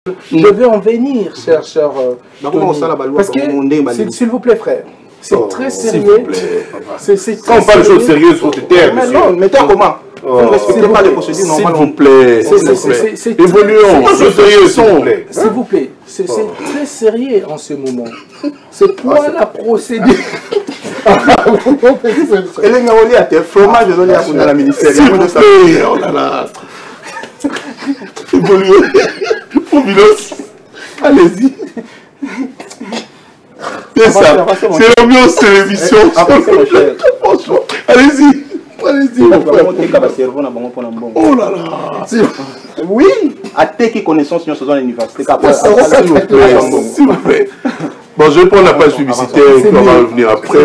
Je vais en venir, cher parce que, s'il vous plaît, frère, c'est très sérieux. Quand on parle de choses sérieuses, il faut te taire. Mais non, mettez comment? Vous ne respectez pas les procédures normales. S'il vous plaît. Évoluons. S'il vous plaît. C'est très sérieux en ce moment. C'est quoi la procédure? Elle est enrôlée à tes fromages de la ministère. S'il vous plaît. Oh là là. Évoluons. Allez-y. C'est ça. C'est l'ambiance de l'émission. Allez-y. Allez-y. Oh là là. Oui. À tes qui connaissance sur l'université. S'il vous plaît. Bon, je vais prendre la page publicitaire et on va revenir après.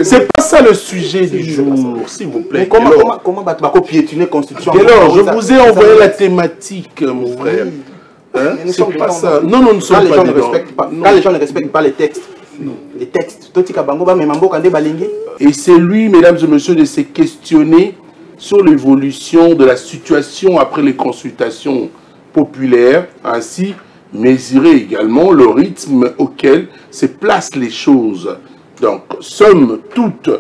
C'est pas ça le sujet du jour, s'il vous plaît. Comment piétiner la Constitution? Alors, je vous ai envoyé la thématique, mon frère. C'est pas ça. Non, nous ne sommes pas dedans. Quand les gens ne respectent pas les textes. Les textes. Et c'est lui, mesdames et messieurs, de se questionner sur l'évolution de la situation après les consultations populaires, ainsi mesurer également le rythme auquel se placent les choses. Donc, somme toute,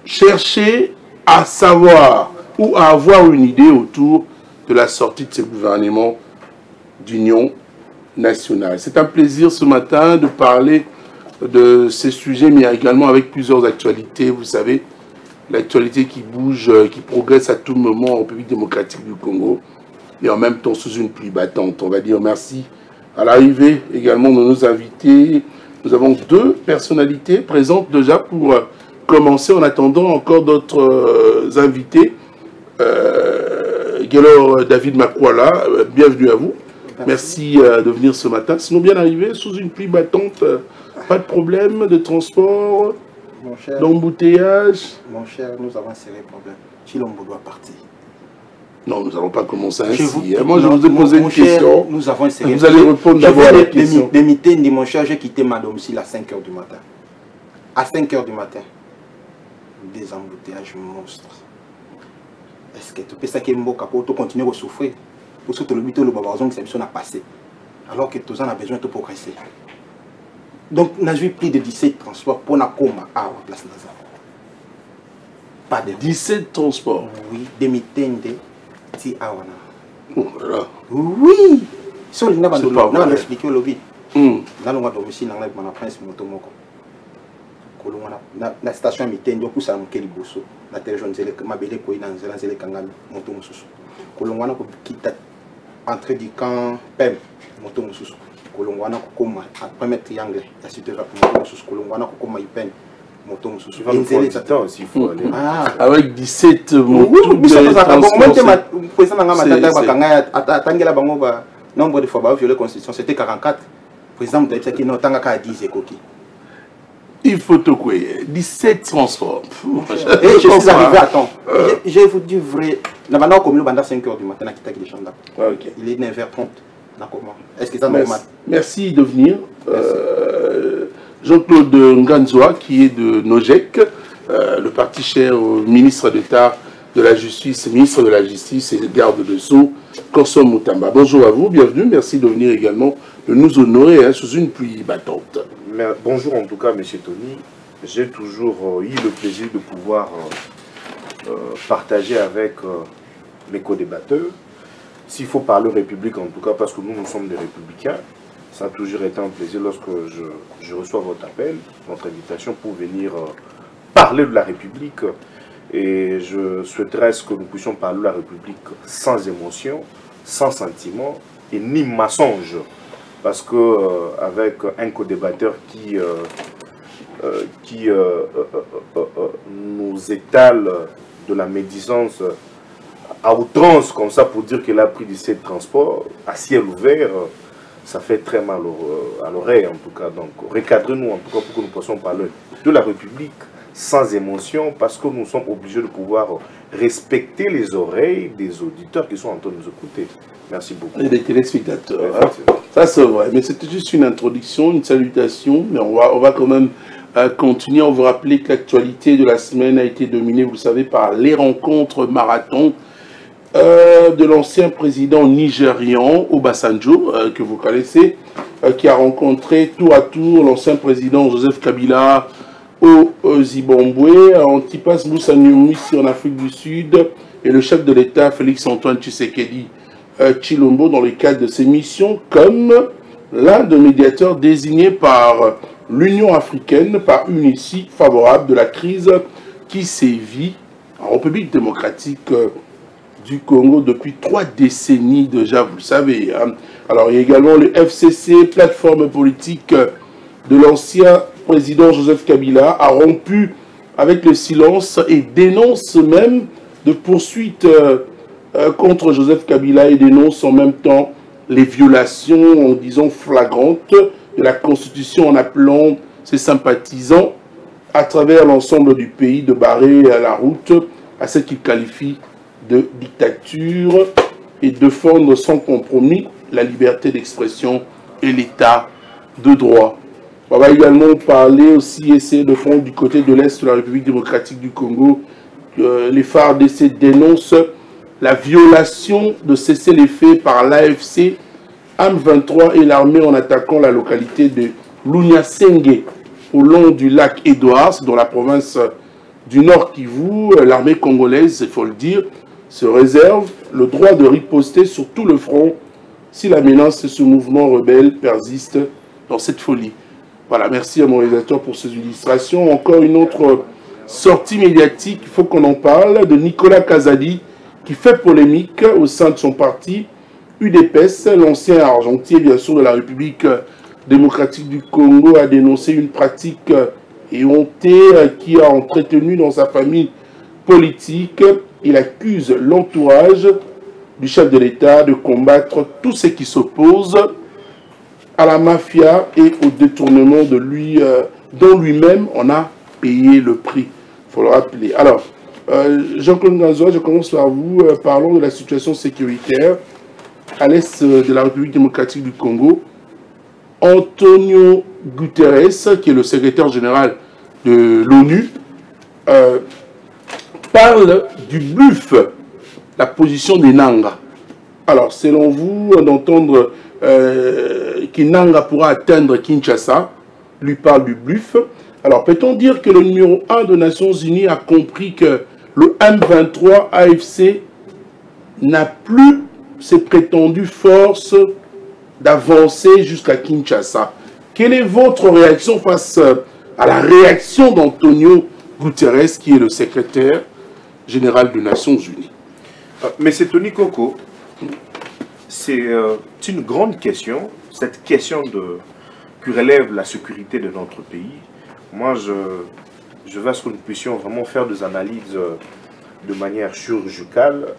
chercher à savoir ou à avoir une idée autour de la sortie de ce gouvernement d'union nationale. C'est un plaisir ce matin de parler de ces sujets, mais également avec plusieurs actualités. Vous savez, l'actualité qui bouge, qui progresse à tout moment en République démocratique du Congo, et en même temps sous une pluie battante. On va dire merci à l'arrivée également de nos invités. Nous avons deux personnalités présentes déjà pour commencer en attendant encore d'autres invités. Gelor David Makwala, bienvenue à vous. Merci de venir ce matin. Sinon, bien arrivé sous une pluie battante, pas de problème de transport, d'embouteillage. Mon cher, nous avons un sérieux problème. Chilombo doit partir. Non, nous n'allons pas commencer ainsi. Moi, je vous ai posé une question. Nous avons un sérieux. Vous allez répondre d'abord à la question. Des meetings, mon cher, j'ai quitté ma domicile à 5 h du matin. À 5 h du matin. Des embouteillages monstres. Est-ce que tu peux ça qui est bon pour continuer à souffrir? Pour ce que le but de l'obabazon qui s'est passé. Alors que tous en a besoin de progresser. Donc, nous avons plus de 17 transports pour la coma à la place Naza. Pas de 17 transports. Oui, des meetings de Tiawana. Oh là là. Oui. Si on a expliqué au lobby. Nous avons domicile dans la prince Motomoko. La station meeting, donc ça m'a quel bosso. La télévision ma belle quoi dans zéle kangami moto mususu. Kolongwana ko kita entrée du camp PEM moto mususu. Kolongwana ko koma premier triangle ya cité rap moto mususu. Kolongwana ko koma ipen moto mususu. Aussi, faut aller. Avec 17 motos. Oui, nombre de fois bah violer la constitution c'était 44. Président de qui non tanga ka 10 ekoki. Il faut te quoi 17 transports. Et je suis arrivé à temps. Je vous dis vrai. Maintenant, comme le bandit 5 h du matin, il est 9 h 30. Est-ce que c'est normal? Merci de venir. Jean-Claude Nganzoa, qui est de Nojek, le parti cher au ministre d'État de la Justice, ministre de la Justice et garde de Sceaux, Korsom Moutamba. Bonjour à vous, bienvenue. Merci de venir également, de nous honorer sous une pluie battante. Bonjour en tout cas, M. Tony. J'ai toujours eu le plaisir de pouvoir partager avec mes co-débatteurs. S'il faut parler République en tout cas, parce que nous sommes des républicains, ça a toujours été un plaisir lorsque je reçois votre appel, votre invitation pour venir parler de la République. Et je souhaiterais que nous puissions parler de la République sans émotion, sans sentiment et ni mensonge. Parce que avec un co-débatteur qui nous étale de la médisance à outrance, comme ça, pour dire qu'il a pris 17 transports à ciel ouvert, ça fait très mal à l'oreille en tout cas. Donc, recadrez-nous en tout cas pour que nous puissions parler de la République sans émotion, parce que nous sommes obligés de pouvoir respecter les oreilles des auditeurs qui sont en train de nous écouter. Merci beaucoup. Et des téléspectateurs. Hein. Ça c'est vrai, mais c'était juste une introduction, une salutation, mais on va quand même continuer. On vous rappeler que l'actualité de la semaine a été dominée, vous savez, par les rencontres marathon de l'ancien président nigérian Obasanjo, que vous connaissez, qui a rencontré tour à tour l'ancien président Joseph Kabila au Zimbabwe, Antipas Moussa Nyusi en Afrique du Sud et le chef de l'État Félix-Antoine Tshisekedi Tshilombo dans le cadre de ses missions comme l'un des médiateurs désignés par l'Union africaine, par UNICI, favorable de la crise qui sévit en République démocratique du Congo depuis 3 décennies déjà, vous le savez. Hein. Alors il y a également le FCC, plateforme politique de l'ancien président Joseph Kabila, a rompu avec le silence et dénonce même de poursuites contre Joseph Kabila et dénonce en même temps les violations, en disant flagrantes, de la Constitution en appelant ses sympathisants à travers l'ensemble du pays de barrer la route à ce qu'il qualifie de dictature et défendre sans compromis la liberté d'expression et l'état de droit. On va également parler aussi, essayer de prendre du côté de l'Est de la République démocratique du Congo. Les FARDC dénoncent la violation de cessez-les-feux par l'AFC, M23 et l'armée en attaquant la localité de Lunyasenge au long du lac Édouard, dans la province du Nord Kivu. L'armée congolaise, il faut le dire, se réserve le droit de riposter sur tout le front si la menace de ce mouvement rebelle persiste dans cette folie. Voilà, merci à mon réalisateur pour ces illustrations. Encore une autre sortie médiatique, il faut qu'on en parle, de Nicolas Kazadi, qui fait polémique au sein de son parti UDPS. L'ancien argentier, bien sûr, de la République démocratique du Congo, a dénoncé une pratique éhontée qui a entretenu dans sa famille politique. Il accuse l'entourage du chef de l'État de combattre tout ce qui s'oppose à la mafia et au détournement de lui, dont lui-même on a payé le prix. Il faut le rappeler. Alors, Jean-Claude Nganzoua, je commence par vous. Parlons de la situation sécuritaire à l'est de la République démocratique du Congo. Antonio Guterres, qui est le secrétaire général de l'ONU, parle du bluff, la position des Nanga. Alors, selon vous, d'entendre qu'Inanga pourra atteindre Kinshasa, lui parle du bluff. Alors, peut-on dire que le numéro 1 des Nations Unies a compris que le M23 AFC n'a plus ses prétendues forces d'avancer jusqu'à Kinshasa? Quelle est votre réaction face à la réaction d'Antonio Guterres, qui est le secrétaire général des Nations Unies? Mais c'est Tony Coco. C'est une grande question, cette question qui relève la sécurité de notre pays. Moi, je veux à ce que nous puissions vraiment faire des analyses de manière chirurgicale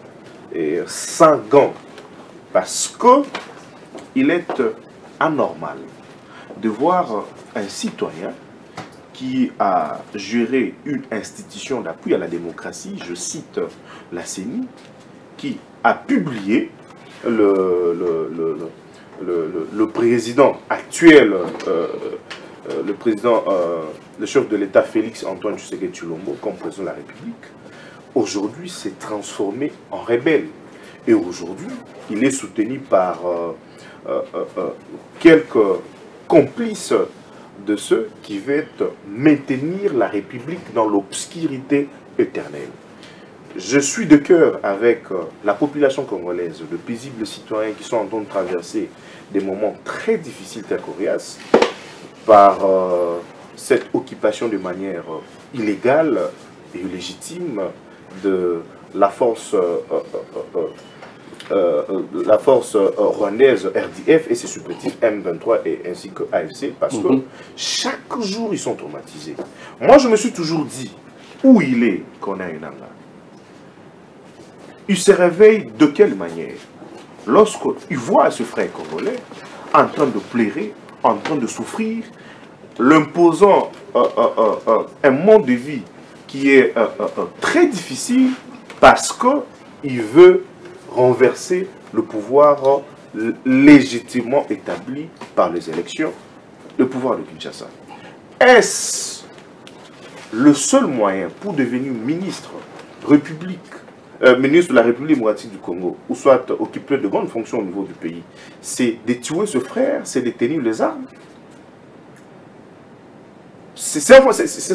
et sans gants. Parce qu'il est anormal de voir un citoyen qui a géré une institution d'appui à la démocratie, je cite la CENI, qui a publié le président actuel, le chef de l'État Félix-Antoine Tshisekedi Tshilombo comme président de la République, aujourd'hui s'est transformé en rebelle. Et aujourd'hui, il est soutenu par quelques complices de ceux qui veulent maintenir la République dans l'obscurité éternelle. Je suis de cœur avec la population congolaise, de paisibles citoyens qui sont en train de traverser des moments très difficiles, très coriaces, par cette occupation de manière illégale et illégitime de la force rwandaise RDF et ses supplétifs M23 et ainsi que AFC, parce que chaque jour ils sont traumatisés. Moi je me suis toujours dit, où il est Corneille Nangaa? Il se réveille de quelle manière? Lorsqu'il voit ce frère congolais en train de pleurer, en train de souffrir, l'imposant un mode de vie qui est très difficile parce qu'il veut renverser le pouvoir légitimement établi par les élections, le pouvoir de Kinshasa. Est-ce le seul moyen pour devenir ministre ministre de la République démocratique du Congo, ou soit occupé de grandes fonctions au niveau du pays, c'est de tuer ce frère, c'est de tenir les armes. C'est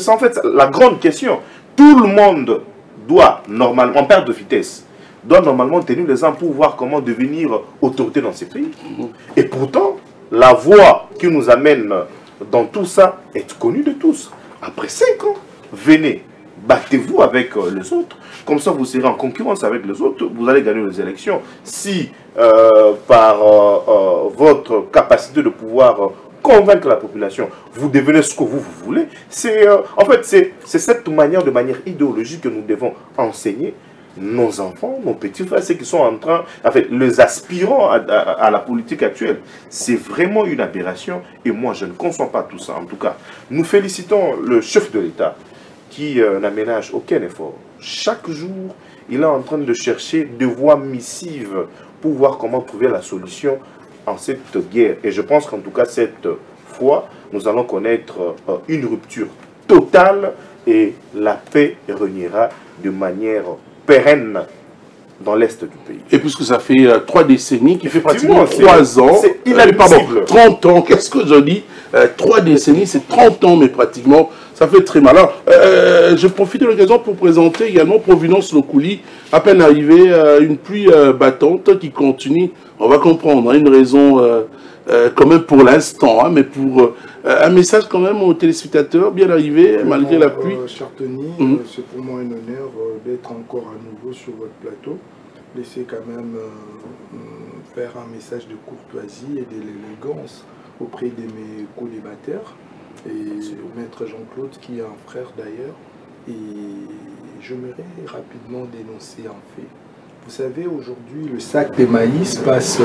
en fait la grande question. Tout le monde doit normalement, en perte de vitesse, doit normalement tenir les armes pour voir comment devenir autorité dans ces pays. Et pourtant, la voie qui nous amène dans tout ça est connue de tous. Après 5 ans, venez, battez-vous avec les autres. Comme ça, vous serez en concurrence avec les autres. Vous allez gagner les élections. Si, par votre capacité de pouvoir convaincre la population, vous devenez ce que vous voulez, en fait, c'est cette manière, de manière idéologique, que nous devons enseigner nos enfants, nos petits frères, ceux qui sont en train, en fait, les aspirants à la politique actuelle. C'est vraiment une aberration et moi, je ne conçois pas tout ça. En tout cas, nous félicitons le chef de l'État qui n'aménage aucun effort. Chaque jour, il est en train de chercher des voies missives pour voir comment trouver la solution en cette guerre. Et je pense qu'en tout cas, cette fois, nous allons connaître une rupture totale et la paix régnera de manière pérenne dans l'est du pays. Et puisque ça fait 3 décennies, qui fait pratiquement 3 ans, pardon, 30 ans, qu'est-ce que je dis 3 décennies, c'est 30 ans, mais pratiquement, ça fait très mal. Alors, je profite de l'occasion pour présenter également Providence Lokouli, à peine arrivé, une pluie battante qui continue. On va comprendre, une raison quand même pour l'instant, hein, mais pour un message quand même aux téléspectateurs, bien arrivé, malgré la pluie. Cher Tony, c'est pour moi un honneur d'être encore à nouveau sur votre plateau. Laissez quand même faire un message de courtoisie et de l'élégance auprès de mes co-débatteurs et au maître Jean-Claude qui est un frère d'ailleurs. Et j'aimerais rapidement dénoncer un fait. Vous savez, aujourd'hui, le sac de maïs passe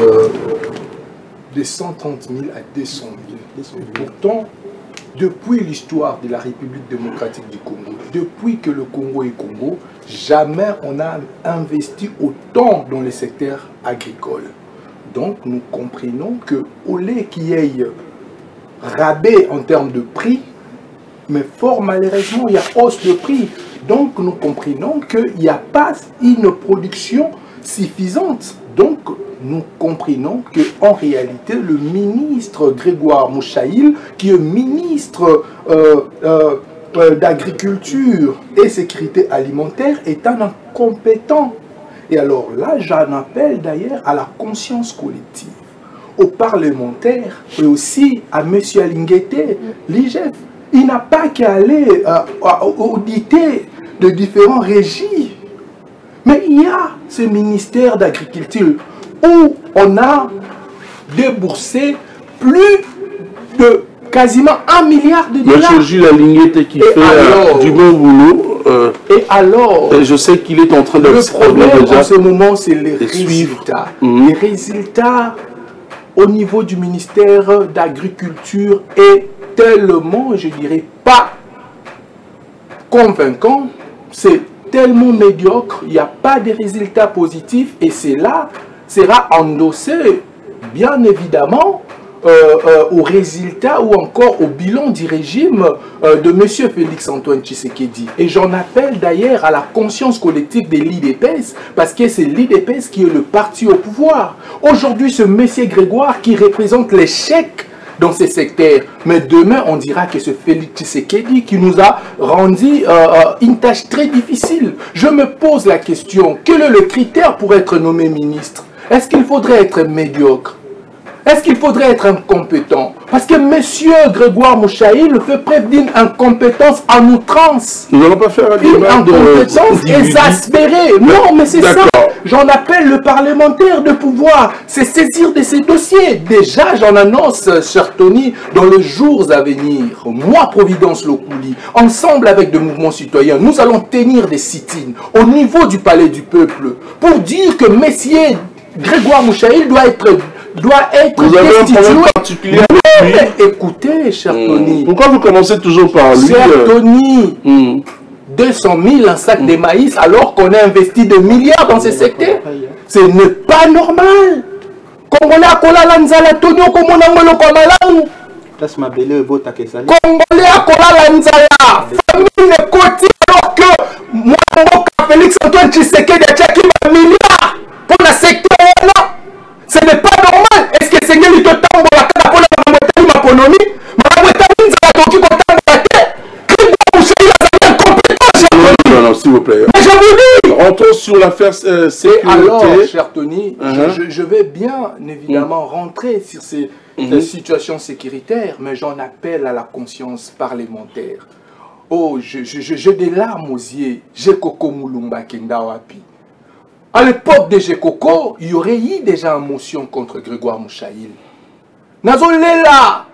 de 130 000 à 200 000. Pourtant, depuis l'histoire de la République démocratique du Congo, depuis que le Congo est Congo, jamais on a investi autant dans le secteur agricole. Donc, nous comprenons qu'au lieu qu'il y ait rabais en termes de prix, mais fort malheureusement, il y a hausse de prix. Donc, nous comprenons qu'il n'y a pas une production suffisante. Donc, nous comprenons qu'en réalité, le ministre Grégoire Mouchaïl, qui est ministre d'Agriculture et Sécurité Alimentaire, est un incompétent. Et alors là, j'en appelle d'ailleurs à la conscience collective, aux parlementaires et aussi à M. Alinguete, l'IGF. Il n'a pas qu'à aller auditer de différents régis. Mais il y a ce ministère d'Agriculture où on a déboursé plus de quasiment 1 milliard de dollars. Monsieur Gilles Alinguete qui fait du bon boulot. Et alors, je sais qu'il est en train de... Le problème en ce moment, c'est les résultats. Les résultats au niveau du ministère d'Agriculture est tellement, je dirais, pas convaincant. C'est tellement médiocre, il n'y a pas de résultats positifs et cela sera endossé, bien évidemment, aux résultats ou encore au bilan du régime de M. Félix-Antoine Tshisekedi. Et j'en appelle d'ailleurs à la conscience collective de l'IDPS, parce que c'est l'IDPS qui est le parti au pouvoir. Aujourd'hui, ce M. Grégoire qui représente l'échec dans ces secteurs. Mais demain, on dira que c'est Félix Tshisekedi qui nous a rendu une tâche très difficile. Je me pose la question, quel est le critère pour être nommé ministre? Est-ce qu'il faudrait être médiocre? Est-ce qu'il faudrait être incompétent? Parce que M. Grégoire Mouchaïl fait preuve d'une incompétence en outrance. Nous n'allons pas faire une incompétence exaspérée. Non, mais c'est ça. J'en appelle le parlementaire de pouvoir se saisir de ces dossiers. Déjà, j'en annonce, cher Tony, dans les jours à venir, moi, Providence Lokouli, ensemble avec des mouvements citoyens, nous allons tenir des sit-ins au niveau du Palais du Peuple pour dire que M. Grégoire Mouchaïl doit être destitué. Mais écoutez, cher Tony. Pourquoi vous commencez toujours par lui? Cher Tony, 200 000 un sac de maïs alors qu'on a investi des milliards dans ces secteurs. Ce n'est pas normal. Congolais à Kolala Nzala Tony Okomona Ngolo Komalamu. Congolais à Kolala Nzala. Famille ne côté alors que moi Félix Antoine Tshisekedi a tchaki un milliard pour le secteur. Ce n'est pas normal. Est-ce que c'est lui qui tambour la carte pour la moitié de ma économie? Non, s'il vous plaît. Mais je vous dis. Rentrons sur l'affaire sécurité. Alors, cher Tony, je vais bien évidemment rentrer sur ces situations sécuritaires, mais j'en appelle à la conscience parlementaire. Oh, j'ai des larmes aux yeux. Jekoko Mulumba Kendawapi. À l'époque de Jekoko, il y aurait eu déjà une motion contre Grégoire Mouchaïl. Nazolela.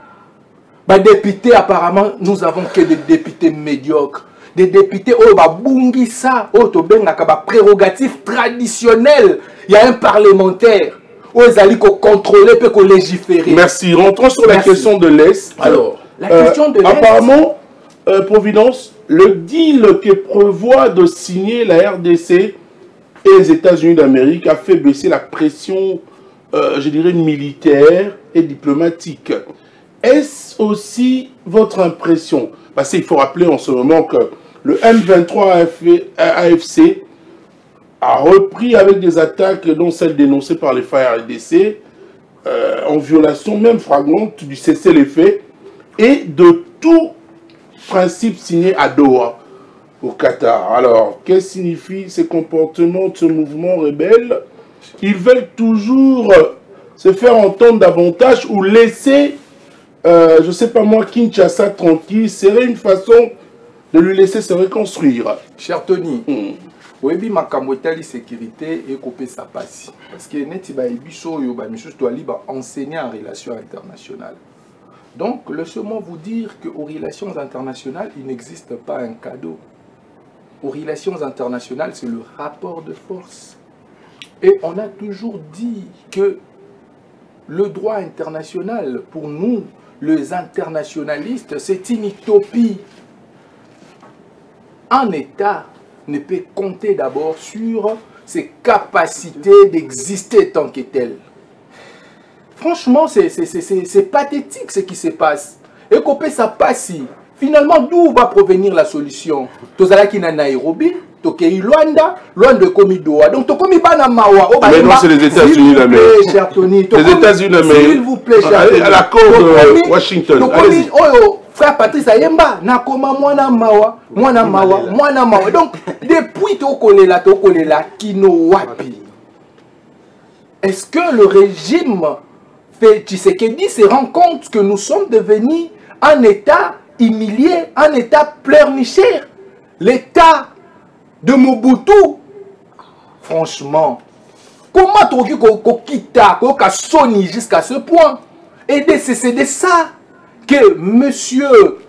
Bah, députés, apparemment, nous avons que des députés médiocres. Des députés, oh, bah, bungisa, oh, tobengaka, bah, prérogative traditionnelle. Il y a un parlementaire. Oh, ils allaient contrôler, puis qu'on légiférer. Merci. Rentrons sur la question de l'Est. Alors, la question de l'Est. Apparemment, Providence, le deal que prévoit de signer la RDC et les États-Unis d'Amérique a fait baisser la pression, je dirais, militaire et diplomatique. Est-ce aussi votre impression? Parce qu'il faut rappeler en ce moment que le M23 AFC a repris avec des attaques, dont celles dénoncées par les FARDC, en violation même flagrante du cessez-le-feu et de tout principe signé à Doha, au Qatar. Alors, qu'est-ce que signifient ces comportements de ce mouvement rebelle? Ils veulent toujours se faire entendre davantage ou laisser, je ne sais pas moi, Kinshasa tranquille. Serait une façon de lui laisser se reconstruire. Cher Tony, oui, ma camotali sécurité et couper sa passe. Parce que neti ba ebiso yo ba misus doit libre enseigner en relations internationales. Donc, laissez-moi vous dire qu'aux relations internationales, il n'existe pas un cadeau. Aux relations internationales, c'est le rapport de force. Et on a toujours dit que le droit international, pour nous, les internationalistes, c'est une utopie. Un État ne peut compter d'abord sur ses capacités d'exister tant que tel. Franchement, c'est pathétique ce qui se passe. Et qu'on peut ça passer. Finalement, d'où va provenir la solution? Tozala qui na Nairobi, Tokei Luanda, Luanda komi Doha. Donc Tokomi bana mawa. Mais non, c'est les États-Unis d'Amérique. Cher Tony. Les États-Unis d'Amérique. S'il vous plaît, cher Tony. À la cause de Washington. Allez-y. Frère Patrice Ayemba, nakoma mwana mawa, mwana mawa, mwana mawa. Donc depuis tokolela kino wapi. Est-ce que le régime Tshisekedi se rend compte que nous sommes devenus un État humilié, un État pleurnicheur, l'État de Mobutu? Franchement, comment tu as sonné jusqu'à ce point? Et c'est de ça que monsieur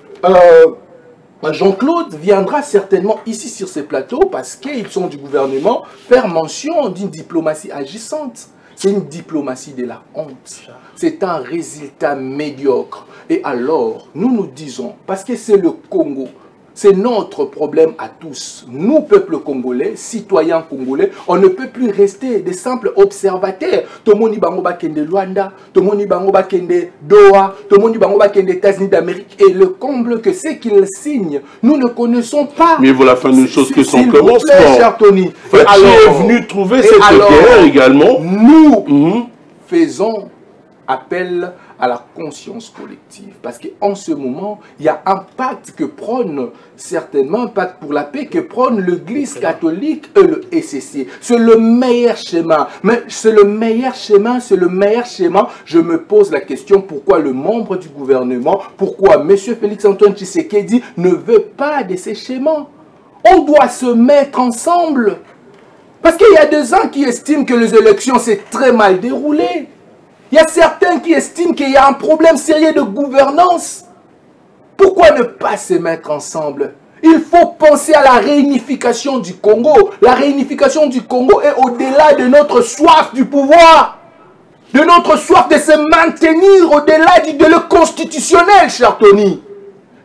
Jean-Claude viendra certainement ici sur ces plateaux parce qu'ils sont du gouvernement faire mention d'une diplomatie agissante. C'est une diplomatie de la honte. C'est un résultat médiocre. Et alors, nous disons, parce que c'est le Congo, c'est notre problème à tous. Nous, peuple congolais, citoyens congolais, on ne peut plus rester des simples observateurs. Tomoni bango bakende Luanda, Tomoni bango bakende Doha, Tomoni bango bakende États-Unis d'Amérique. Et le comble que c'est qu'ils signent, nous ne connaissons pas. Mais voilà, fin d'une chose que son commencement. Cher Tony. Fachi est venu trouver cette guerre également. Nous faisons appel à la conscience collective. Parce qu'en ce moment, il y a un pacte que prône, certainement un pacte pour la paix, que prône l'Église catholique et le SCC. C'est le meilleur schéma. Mais c'est le meilleur schéma, c'est le meilleur schéma. Je me pose la question, pourquoi le membre du gouvernement, pourquoi M. Félix Antoine Tshisekedi ne veut pas de ces schémas? On doit se mettre ensemble. Parce qu'il y a des gens qui estiment que les élections s'est très mal déroulées. Il y a certains qui estiment qu'il y a un problème sérieux de gouvernance. Pourquoi ne pas se mettre ensemble? Il faut penser à la réunification du Congo. La réunification du Congo est au-delà de notre soif du pouvoir, de notre soif de se maintenir au-delà de le constitutionnel, cher Tony.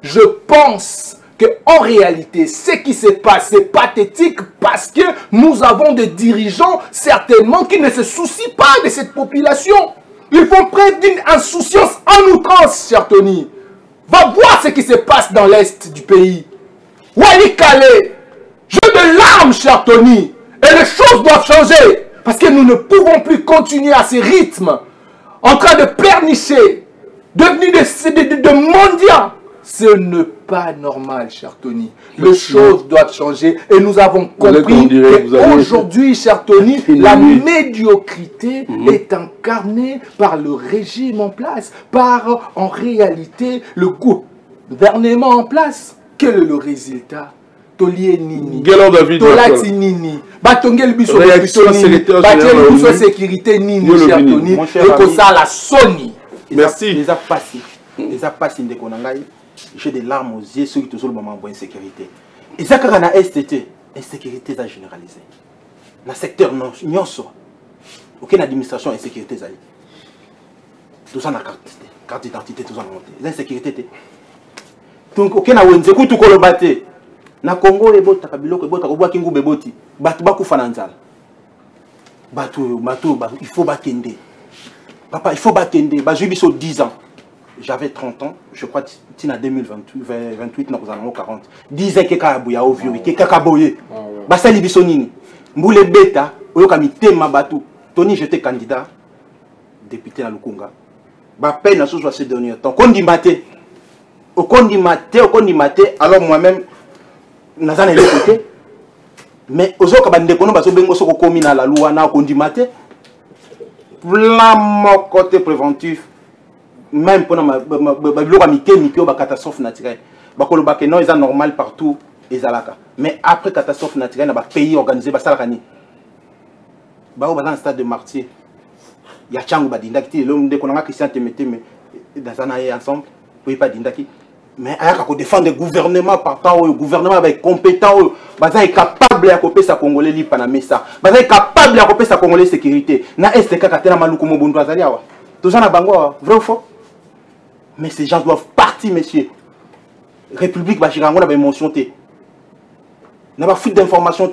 Je pense qu'en réalité, ce qui se passe, c'est pathétique parce que nous avons des dirigeants certainement qui ne se soucient pas de cette population. Ils font preuve d'une insouciance en outrance, cher Tony. Va voir ce qui se passe dans l'est du pays. Wali Kale, je de larmes, cher Tony. Et les choses doivent changer. Parce que nous ne pouvons plus continuer à ces rythmes, en train de pleurnicher, devenir de mendiants. Ce n'est pas normal, cher Tony. Les choses doivent changer. Et nous avons compris qu'aujourd'hui, cher Tony, la médiocrité est incarnée par le régime en place, par, en réalité, le gouvernement en place. Quel est le résultat? Tolié Nini. Tolati Nini. Batongel biso Nini. Batongel biso sécurité Nini, cher Tony. Et que ça la Sony. Merci. Les a passés. Les a passés de Konangaï. J'ai des larmes aux yeux, ceux qui toujours le moment de insécurité. Et ça, quand on a STT, insécurité est généralisée. Dans le secteur, non, aucune administration insécurité. Tout ça, on a carte d'identité, tout ça, on a monté. L'insécurité. Donc, aucun awenze, tout le monde batté. Na Congo, les bottes, il faut battre. Papa, il faut battre. J'ai 10 ans. J'avais 30 ans, je crois que c'est en 2028, nous avons 40. 10 ans que Kabouya au vieux, que Kakaboye. Basali Bissonini. Mboule Beta, Oyokami Tema Batou. Tony, j'étais candidat, député à Lukunga. Ba peine à ce soit ces derniers temps. Kondi Maté. Au Kondi Maté, alors moi-même, Nazan est le côté. Mais aux autres, Bandekono, Baso Bengo Soko Komina, la Louana, Kondi Maté. Plein mon côté préventif. Même pour la catastrophe naturelle. Non, c'est normal partout. Mais après catastrophe naturelle, il y a un pays organisé. Il y a un stade de martyr. Il y a Tchangou Badindaki. L'homme de Christian Temete, mais dans un aïe ensemble, il n'y a pas d'Indaki. Mais il y a défendre le gouvernement partant, le gouvernement est compétent, il est capable de couper sa Congolais libre par la messa. Il est capable de couper sa Congolais sécurité. Na STK Katena Malukumo Bundwazalia. Tout ça, vrai ou faux? Mais ces gens doivent partir, monsieur. République Bachirango n'a pas émotion. N'a pas fuite d'information.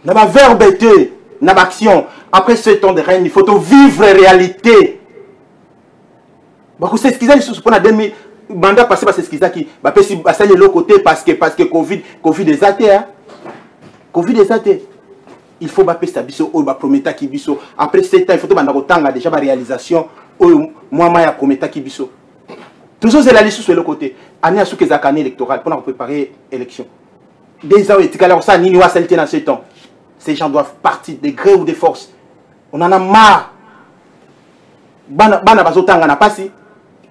N'a pas verbe. N'a pas action. Après ce temps de règne, il faut vivre la réalité. C'est ce qu'ils ont pour la demi mandat passé par ce qu'ils ont qui va passer de l'autre côté parce que Covid est athée. Covid est athée. Il faut bapper sa biso ou prometa ki biso. Après 7 ans, il faut que déjà ma réalisation moi ya prometa ki biso. Toujours c'est la liste sur le côté. Année à ce que les années électorales pour préparer l'élection. Des ans et ça ni nous a saleté dans 7 ans. Ces gens doivent partir des gré ou des forces. On en a marre. Bana bazotanga na pasi.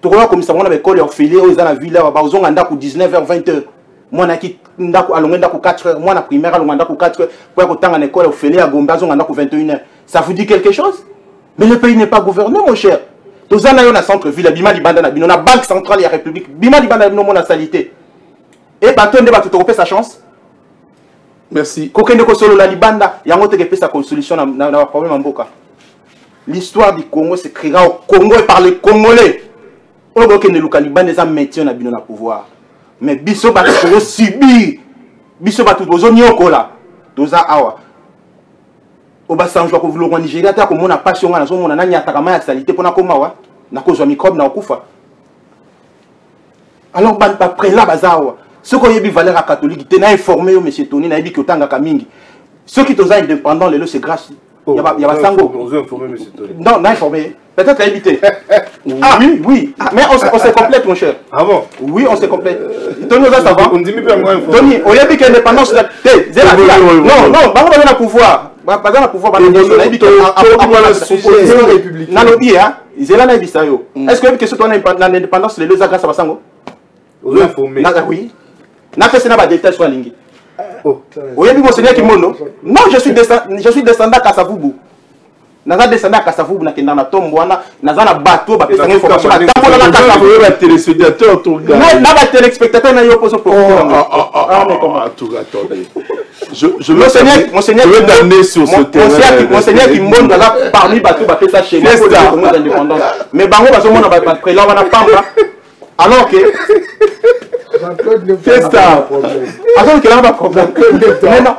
Tu vois comme ça on a école orphelin aux la ville là bazonga ndako 19h 20h. Moi naki ndako alonga ndako 4h, moi na primaire alonga ndako 4h pour que en école orphelin à Gombe bazonga ndako 21h. Ça vous dit quelque chose? Mais le pays n'est pas gouverné mon cher. Tous en ayant un centre-ville, Bima Libanda, on a la Banque centrale et la République, Bima Libanda, nous avons salité. Et Baton de Batou, tu sa chance. Merci. Quand on solo la Libanda, il y a un autre qui fait sa solution dans le problème en Boka. L'histoire du Congo s'écrira au Congo et par les Congolais. On voit que les Libanda, les métiers, on a bien le pouvoir. Mais Bisso Batou, subir. Bisso Batou, Bozo Nyokola. Tous awa. Au bassin je vais vous Nigeria ta comme on a passion na zo mona na nyata kama ya salité pona koma wa na kozwa microbe na okufa. Alors ban pas près là bazawa ce qu'on yebi valeur à catholique te na informé au monsieur Tony na yebi ki otanga ka mingi ceux qui sont indépendants les c'est grâce il y a sango on a informé monsieur Tony non na informé peut-être évité ah oui mais on se complète mon cher ah bon oui on se complète Tony ça va on dit pas moi Tony au yebi que indépendance non non ba on a pouvoir pas dans le pouvoir est-ce que ce qu'on a l'indépendance les deux grâce à Basango vous informez oui n'a fait pas détail sur la ligne non je suis descendant à Kasavubu naza descendant à Kasavubu na kenda na tombwana naza na bateau ba pesa information batambola na Kasavubu ba téléspectateur tout gars na ba téléspectateur na yo poso pour je veux t'amener sur ce terrain. Monseigneur qui monte là parmi bateau ba pesa chez moi pour indépendance mais bango bazo mona ba prélat wana pamba alors que Festa. Alors que là, on va problème. Non,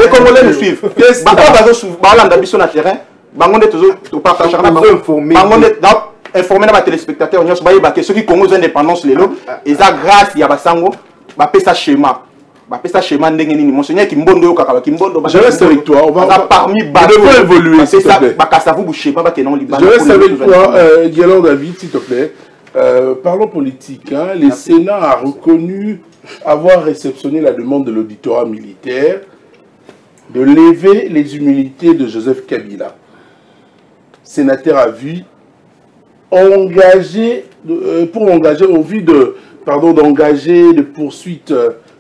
les Congolais nous suivent. Sur le terrain, informer les téléspectateurs, ceux qui Congo indépendance, ils ont grâce à Basango, ils ont schéma. Je reste avec toi. On va évoluer, s'il te plaît. Je reste avec toi, Guélon David, s'il te plaît. Parlons politique. Hein. Le Sénat a reconnu avoir réceptionné la demande de l'auditorat militaire de lever les immunités de Joseph Kabila. Sénateur a vu engager, au vu d'engager des poursuites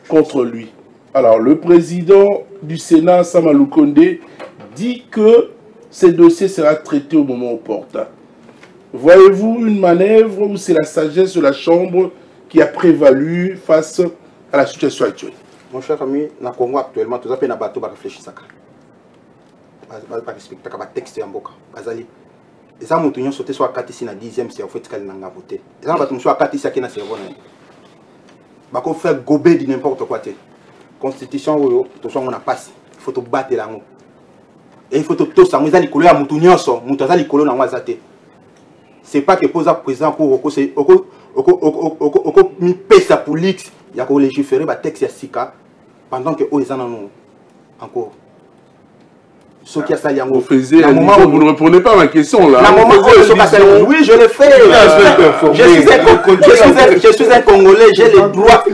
contre lui. Alors, le président du Sénat, Samalou Kondé, dit que ce dossier sera traité au moment opportun. Voyez-vous une manœuvre où c'est la sagesse de la Chambre qui a prévalu face à la situation actuelle? Mon cher ami, dans le Congo actuellement, tout ça, il y a des bateaux qui réfléchissent à ça. Respecter le texte de Mboka. Et ça, nous sauté sur la 4 ici, dans la 10e, c'est en fait qu'elle n'a pas voté. Et ça, nous sur la 4 ici, qui n'a pas voté. Il faut faire gober de n'importe quoi. Constitution, on a passé. Il faut te battre là. Et il faut te tout ça. Nous allons coller à Moutounion, nous allons coller dans Wazate. C'est pas que pose à président pour mi pesa pour l'X, il y a qu'on légiférer le texte Sika pendant que eux en encore. Ce qui a ça, vous faisiez un moment où vous ne répondez pas à ma question là. Oui, je le fais. Je suis un Congolais, j'ai le droit, de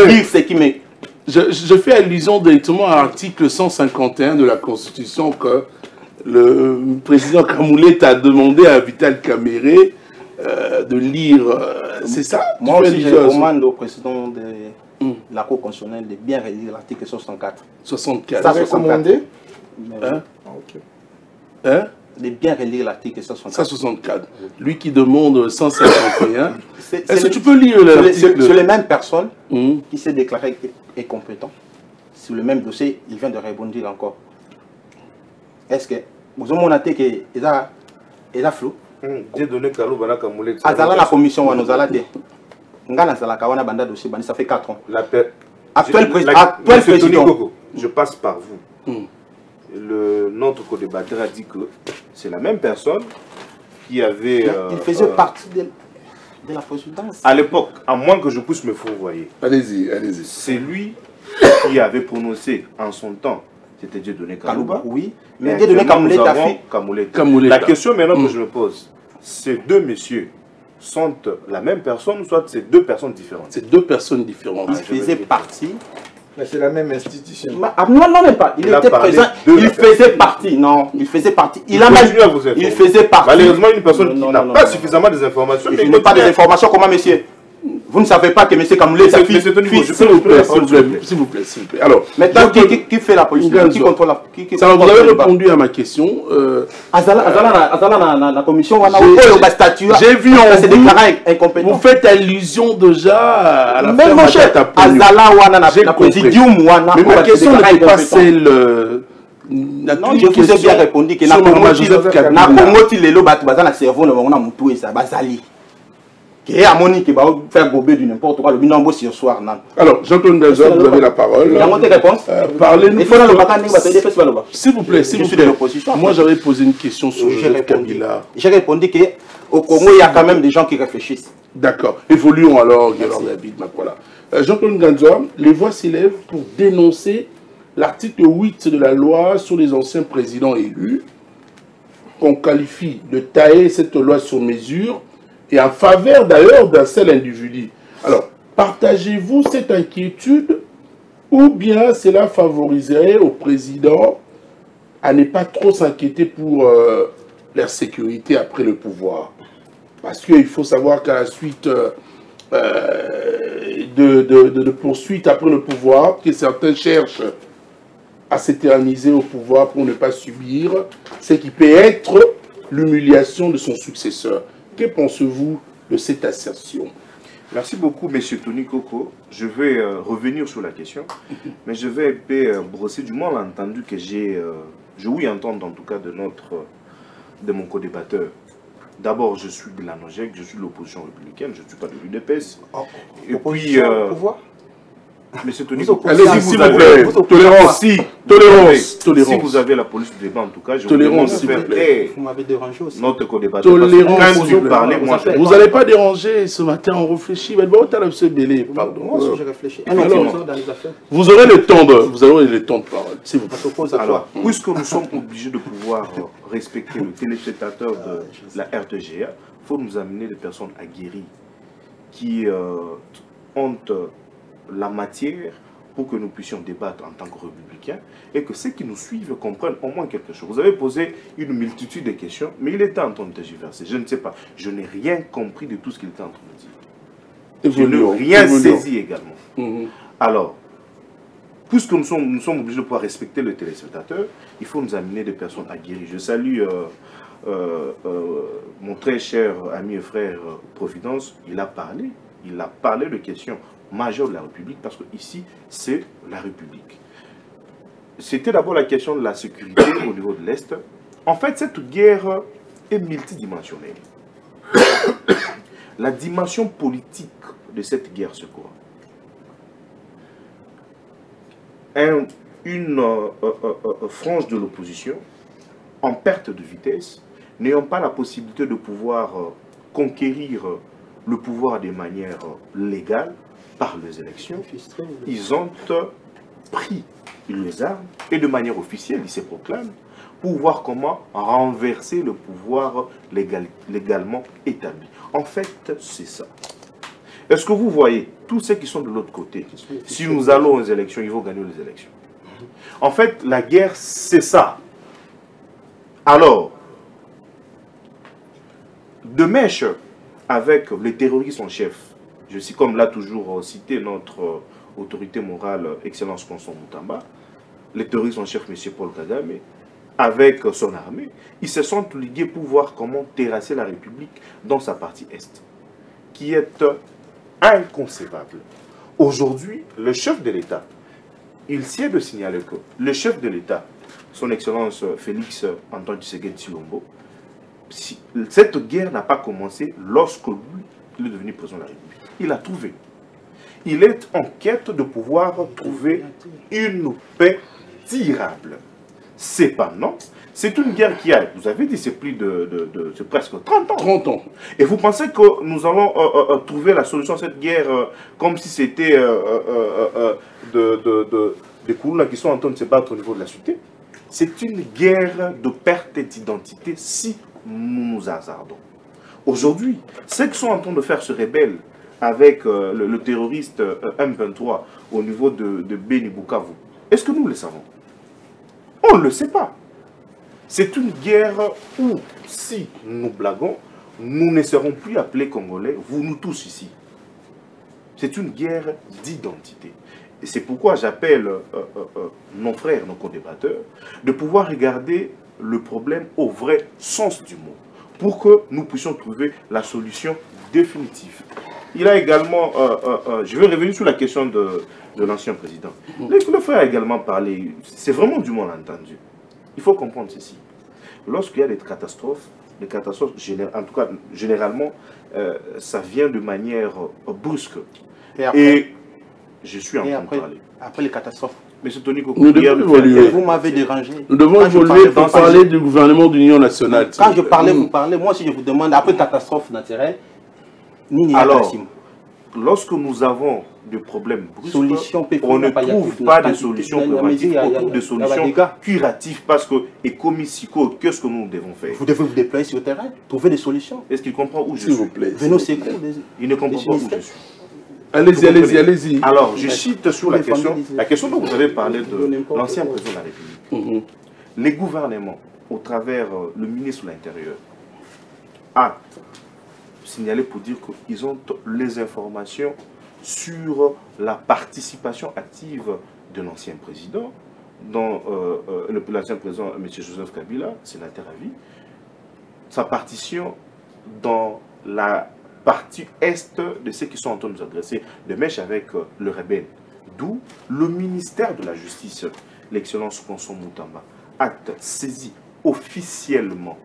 dire ce qui me. Je fais allusion directement à l'article 151 de la Constitution que le président Kamoulet a demandé à Vital Kamere de lire. C'est ça? Moi aussi, je demande au président de la Cour constitutionnelle de bien relire l'article 64. 64. Ça recommandé? Hein? Ok. Hein? De bien relire l'article 64. 164. Lui qui demande 151. Est-ce que tu peux lire l'article? Sur les mêmes personnes qui s'est déclaré incompétent, sur le même dossier, il vient de rebondir encore. Est-ce que vous avez montré qu'il a flou? J'ai donné Carlo Banaka Moulé. À la commission, nous allons dire. Ça fait 4 ans. Actuel président. Je passe par vous. Notre co-débatteur a dit que c'est la même personne qui avait... il faisait partie de la présidence. À l'époque, à moins que je puisse me fourvoyer. Allez-y, allez-y. C'est lui qui avait prononcé en son temps. C'était Dieudonné Kalouba. Oui, mais Dieudonné Kamoulet. La question maintenant que je me pose, ces deux messieurs sont la même personne ou soit c'est deux personnes différentes? C'est deux personnes différentes. Ils faisaient partie. Mais c'est la même institution. Non, même pas. Il était présent. Il faisait partie. Non, il faisait partie. Il faisait partie. Malheureusement, une personne qui n'a pas suffisamment des informations. Je n'ai pas des informations. Comment, monsieur? Vous ne savez pas que M. Kamoulet, sa fille... S'il vous plaît. Alors, maintenant, qui fait la politique? Qui contrôle la... Vous avez répondu à ma question. La commission, j'ai vu en vous faites allusion déjà à la même mon chef. Mais ma question n'est pas celle... Non, je vous ai bien répondu que na Congo ti lelo batu baza na cerveau na bango na mutu esa bazali. Et à Monique, va faire gober du n'importe quoi, le binombo sur soir. Alors, Jean-Claude Ndazor, vous avez la parole. Il y a monté réponse. Parlez-nous. Il faut dans le matin, s'il vous plaît, s'il vous plaît. Moi, j'avais posé une question sur Joseph Kabila. J'ai répondu qu'au Congo, il y a quand même des gens qui réfléchissent. D'accord. Évoluons alors, Guélor David Makola. Jean-Claude Ndazor, les voix s'élèvent pour dénoncer l'article 8 de la loi sur les anciens présidents élus, qu'on qualifie de tailler cette loi sur mesure, et en faveur d'ailleurs d'un seul individu. Alors, partagez-vous cette inquiétude ou bien cela favoriserait au président à ne pas trop s'inquiéter pour leur sécurité après le pouvoir? Parce qu'il faut savoir qu'à la suite de poursuites après le pouvoir, que certains cherchent à s'éterniser au pouvoir pour ne pas subir ce qui peut être l'humiliation de son successeur. Que pensez-vous de cette assertion? Merci beaucoup, M. Tony Coco. Je vais revenir sur la question, mais je vais brosser du malentendu que j'ai ouï entendre, en tout cas, de mon co-débatteur. D'abord, je suis de la NOJEC, je suis de l'opposition républicaine, je ne suis pas de l'UDPS. Et puis, pouvoir Monsieur Tony, allez-y, s'il vous plaît. Tolérance. Si vous avez la police du débat, en tout cas, je vous demande de faire Vous m'avez dérangé aussi. notre co-débatteur. Tolérance. Quand tu parlais, moi, Vous n'allez pas déranger ce matin, on réfléchit. Mais bon, t'as ce délai, pardon. Moi aussi, j'ai réfléchi. Vous aurez le temps de parole, s'il vous plaît. Alors, puisque nous sommes obligés de pouvoir respecter le téléspectateur de la RTGA, il faut nous amener des personnes aguerries qui ont la matière pour que nous puissions débattre en tant que républicains et que ceux qui nous suivent comprennent au moins quelque chose. Vous avez posé une multitude de questions, mais il était en train de tergiverser. Je ne sais pas, je n'ai rien compris de tout ce qu'il était en train de dire. Je n'ai rien saisi également. Alors, puisque nous sommes obligés de pouvoir respecter le téléspectateur, il faut nous amener des personnes aguerries. Je salue mon très cher ami et frère Providence. Il a parlé de questions majeures de la République, parce que ici, c'est la République. C'était d'abord la question de la sécurité au niveau de l'Est. En fait, cette guerre est multidimensionnelle. La dimension politique de cette guerre, c'est quoi? Une frange de l'opposition en perte de vitesse, n'ayant pas la possibilité de pouvoir conquérir le pouvoir de manière légale par les élections, ils ont pris les armes et de manière officielle, ils se proclament, pour voir comment renverser le pouvoir légalement établi. En fait, c'est ça. Est-ce que vous voyez, tous ceux qui sont de l'autre côté, si nous allons aux élections, ils vont gagner les élections. En fait, la guerre, c'est ça. Alors, de mèche avec les terroristes en chef, je suis comme l'a toujours cité notre autorité morale, Excellence Constant Moutamba, les terroristes en chef, M. Paul Kagame, avec son armée, ils se sont ligués pour voir comment terrasser la République dans sa partie Est, qui est inconcevable. Aujourd'hui, le chef de l'État, il sied de signaler que le chef de l'État, son Excellence Félix Antoine Tshisekedi Tshilombo, cette guerre n'a pas commencé lorsque lui, il est devenu président de la République. Il a trouvé. Il est en quête de pouvoir trouver une paix durable. Cependant, c'est une guerre qui a, vous avez dit, c'est c'est presque 30 ans. 30 ans. Et vous pensez que nous allons trouver la solution à cette guerre comme si c'était des Koulouna qui sont en train de se battre au niveau de la cité? C'est une guerre de perte d'identité si nous nous hasardons. Aujourd'hui, ceux qui sont en train de faire se rebelle avec le terroriste M23 au niveau de Beni Bukavu, est-ce que nous le savons? On ne le sait pas. C'est une guerre où, si nous blaguons, nous ne serons plus appelés Congolais, vous, nous tous ici. C'est une guerre d'identité. Et c'est pourquoi j'appelle nos frères, nos co-débatteurs, de pouvoir regarder le problème au vrai sens du mot, pour que nous puissions trouver la solution définitive. Il a également, je vais revenir sur la question de l'ancien président. Le frère a également parlé, c'est vraiment du mal entendu. Il faut comprendre ceci. Lorsqu'il y a des catastrophes en tout cas, généralement, ça vient de manière brusque. Et je suis en train de parler. Après les catastrophes. Monsieur Tony Koko, vous m'avez dérangé. Nous devons évoluer pour parler du gouvernement d'union nationale. Quand je parlais, vous parlez. Moi, si je vous demande, après catastrophe naturelle, alors, lorsque nous avons des problèmes brusques, on ne trouve pas de solutions préventives, on trouve des solutions curatives parce que, et comme ici, qu'est-ce que nous devons faire? Vous devez vous déployer sur le terrain, trouver des solutions. Est-ce qu'il comprend où je suis? S'il vous plaît. Venez au secours. Il ne comprend pas où je suis. Allez-y, allez-y, allez-y. Alors, je cite sur la question dont vous avez parlé de l'ancien président de la République. Les gouvernements, au travers le ministre de l'Intérieur, a signalé pour dire qu'ils ont les informations sur la participation active de l'ancien président, dont l'ancien président, M. Joseph Kabila, sénateur à vie, sa partition dans la partie est de ceux qui sont en train de nous adresser de mèche avec le rebelle. D'où le ministère de la Justice, l'excellence Constant Moutamba, a saisi officiellement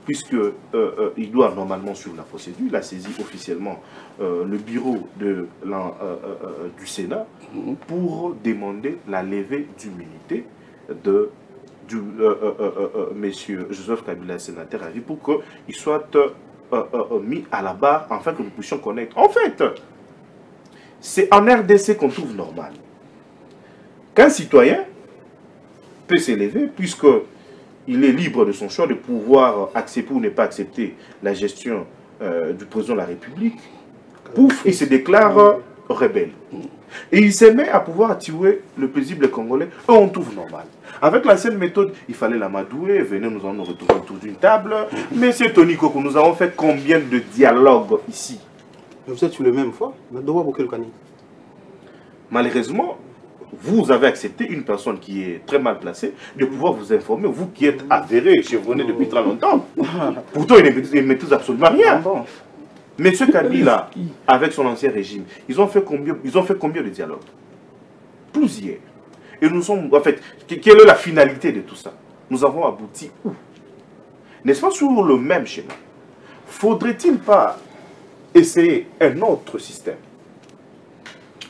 puisqu'il doit normalement suivre la procédure. Il a saisi officiellement le bureau du Sénat pour demander la levée d'immunité de monsieur Joseph Kabila, sénateur à vie, pour qu'il soit mis à la barre afin que nous puissions connaître. En fait, c'est en RDC qu'on trouve normal qu'un citoyen peut s'élever, puisqu'il est libre de son choix de pouvoir accepter ou ne pas accepter la gestion du président de la République. Pouf, il se déclare rebelle. Et il se met à pouvoir tuer le paisible Congolais. Eux, on trouve normal. Avec l'ancienne méthode, il fallait l'amadouer, venez, nous allons nous retrouver autour d'une table. Mais c'est Tony Koko, nous avons fait combien de dialogues ici? Vous êtes sur le même foi? Malheureusement, vous avez accepté une personne qui est très mal placée de pouvoir vous informer, vous qui êtes avéré, chevronné depuis très longtemps. Pourtant, il ne maîtrise absolument rien. Mais ce Kabila, avec son ancien régime, ils ont fait combien de dialogues? Plusieurs. Et nous sommes, en fait, quelle est la finalité de tout ça? Nous avons abouti où? N'est-ce pas sur le même schéma? Faudrait-il pas essayer un autre système?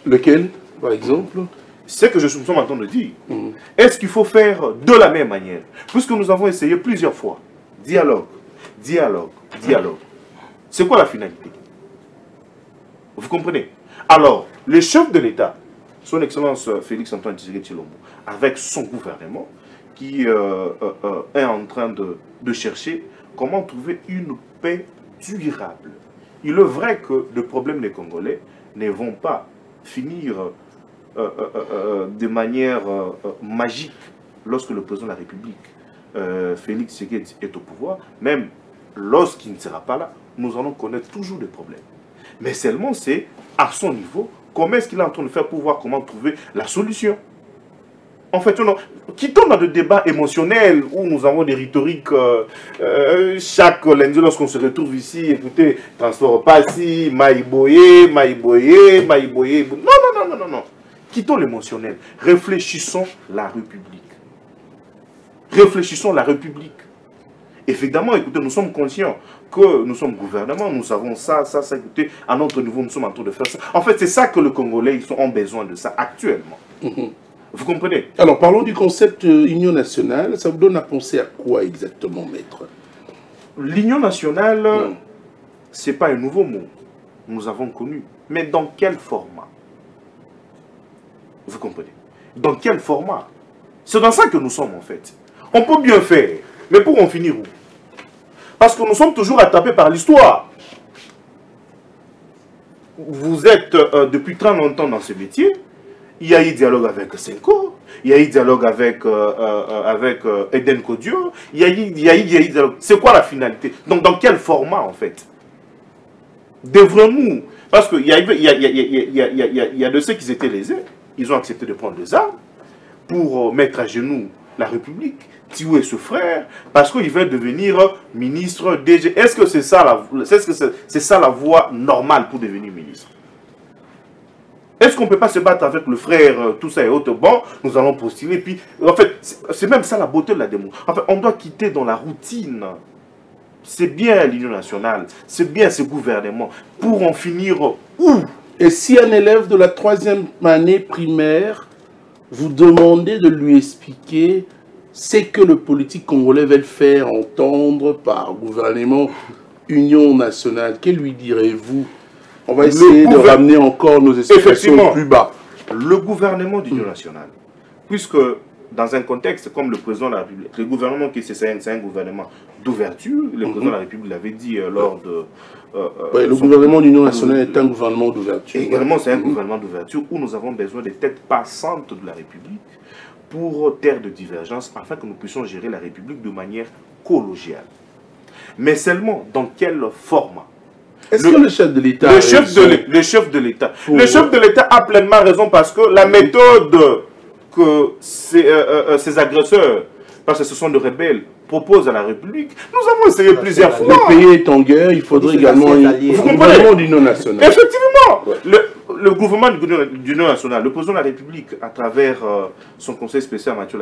Lequel, par exemple? C'est que je suis en train de dire. Est-ce qu'il faut faire de la même manière? Puisque nous avons essayé plusieurs fois. Dialogue, dialogue, dialogue. C'est quoi la finalité? Vous comprenez? Alors, le chef de l'État, son Excellence Félix Antoine Tshisekedi Tshilombo, avec son gouvernement, qui est en train de chercher comment trouver une paix durable. Il est vrai que les problèmes des Congolais ne vont pas finir de manière magique lorsque le président de la République, Félix Tshisekedi, est au pouvoir. Même lorsqu'il ne sera pas là, nous allons connaître toujours des problèmes. Mais seulement c'est à son niveau, comment est-ce qu'il est en train de faire pour voir comment trouver la solution. En fait, quittons dans des débats émotionnels où nous avons des rhétoriques chaque lundi lorsqu'on se retrouve ici, écoutez, transport pas si, maïboye, maïboye, maïboye. Non, non, non, non, non, non. Quittons l'émotionnel. Réfléchissons la République. Réfléchissons la République. Évidemment, écoutez, nous sommes conscients que nous sommes gouvernement, nous savons ça, écoutez, à notre niveau, nous sommes en train de faire ça. En fait, c'est ça que les Congolais ont besoin de ça actuellement. Vous comprenez? Alors, parlons du concept Union nationale. Ça vous donne à penser à quoi exactement, maître? L'Union nationale, ce n'est pas un nouveau mot. Nous avons connu. Mais dans quel format? Vous comprenez? Dans quel format? C'est dans ça que nous sommes, en fait. On peut bien faire, mais pour en finir où? Parce que nous sommes toujours attaqués par l'histoire. Vous êtes depuis très longtemps dans ce métier. Il y a eu dialogue avec Senko, il y a eu dialogue avec Eden Kodio, il y a eu dialogue. C'est quoi la finalité? Donc dans quel format en fait? Devrons-nous? Parce qu'il y a de ceux qui étaient lésés, ils ont accepté de prendre des armes pour mettre à genoux la République, tuer ce frère, parce qu'il veut devenir ministre DG. Est-ce que c'est ça la voie normale pour devenir ministre? Est-ce qu'on ne peut pas se battre avec le frère, tout ça et autres? Bon, nous allons postuler. Puis, en fait, c'est même ça la beauté de la démo. En fait, on doit quitter dans la routine. C'est bien l'Union nationale, c'est bien ce gouvernement. Pour en finir où? Et si un élève de la 3e année primaire vous demandez de lui expliquer ce que le politique congolais veut faire entendre par gouvernement Union nationale, que lui direz-vous? On va essayer de ramener encore nos explications plus bas. Le gouvernement d'Union nationale, puisque dans un contexte comme le président de la République, le gouvernement qui c'est un gouvernement d'ouverture, le président de la République l'avait dit lors de... le gouvernement d'Union nationale est un gouvernement d'ouverture. Également, c'est un gouvernement d'ouverture où nous avons besoin des têtes passantes de la République pour terre de divergence, afin que nous puissions gérer la République de manière collégiale. Mais seulement dans quel format? Est-ce que le chef de l'État... Le chef de l'État a pleinement raison, parce que la méthode que ces agresseurs, parce que ce sont des rebelles, proposent à la République, nous avons essayé plusieurs fois. Le pays est en guerre, il faudrait également un gouvernement d'Union nationale. Effectivement, le gouvernement de l'Union nationale, le président de la République, à travers son conseil spécial en matière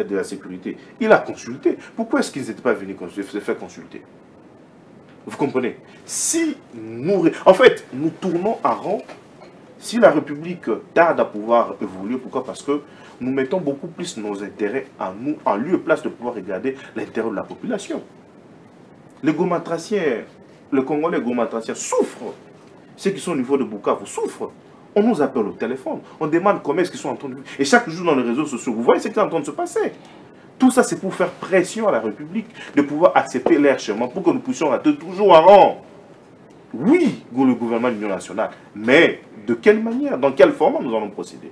de la sécurité, il a consulté. Pourquoi est-ce qu'ils n'étaient pas venus se faire consulter? Vous comprenez? Si nous... En fait, nous tournons en rond. Si la République tarde à pouvoir évoluer, pourquoi? Parce que nous mettons beaucoup plus nos intérêts à nous, en lieu et place de pouvoir regarder l'intérêt de la population. Les gomatraciens, les Congolais gomatraciens souffrent. Ceux qui sont au niveau de Bukavu souffrent. On nous appelle au téléphone, on demande comment est-ce qu'ils sont en train de vivre. Et chaque jour dans les réseaux sociaux, vous voyez ce qui est en train de se passer. Tout ça, c'est pour faire pression à la République de pouvoir accepter l'air chemin pour que nous puissions rester toujours en rang. Oui, le gouvernement de l'Union nationale, mais de quelle manière, dans quel format nous allons procéder?